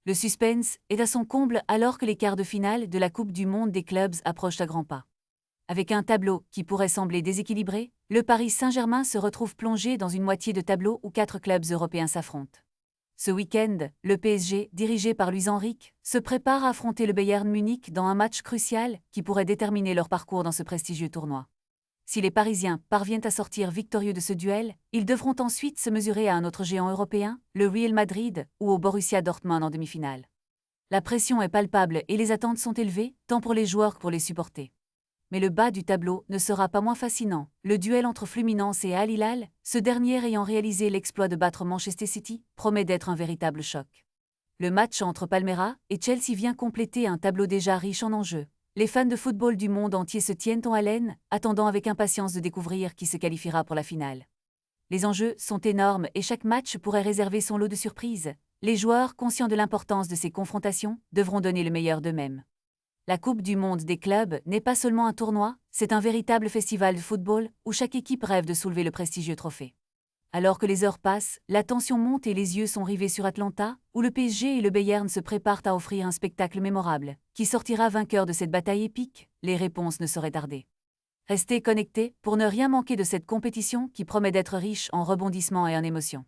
Le suspense est à son comble alors que les quarts de finale de la Coupe du monde des clubs approchent à grands pas. Avec un tableau qui pourrait sembler déséquilibré, le Paris Saint-Germain se retrouve plongé dans une moitié de tableau où 4 clubs européens s'affrontent. Ce week-end, le PSG, dirigé par Luis Enrique, se prépare à affronter le Bayern Munich dans un match crucial qui pourrait déterminer leur parcours dans ce prestigieux tournoi. Si les Parisiens parviennent à sortir victorieux de ce duel, ils devront ensuite se mesurer à un autre géant européen, le Real Madrid ou au Borussia Dortmund en demi-finale. La pression est palpable et les attentes sont élevées, tant pour les joueurs que pour les supporters. Mais le bas du tableau ne sera pas moins fascinant. Le duel entre Fluminense et Al Hilal, ce dernier ayant réalisé l'exploit de battre Manchester City, promet d'être un véritable choc. Le match entre Palmeiras et Chelsea vient compléter un tableau déjà riche en enjeux. Les fans de football du monde entier se tiennent en haleine, attendant avec impatience de découvrir qui se qualifiera pour la finale. Les enjeux sont énormes et chaque match pourrait réserver son lot de surprises. Les joueurs, conscients de l'importance de ces confrontations, devront donner le meilleur d'eux-mêmes. La Coupe du monde des clubs n'est pas seulement un tournoi, c'est un véritable festival de football où chaque équipe rêve de soulever le prestigieux trophée. Alors que les heures passent, la tension monte et les yeux sont rivés sur Atlanta, où le PSG et le Bayern se préparent à offrir un spectacle mémorable. Qui sortira vainqueur de cette bataille épique? Les réponses ne sauraient tarder. Restez connectés pour ne rien manquer de cette compétition qui promet d'être riche en rebondissements et en émotions.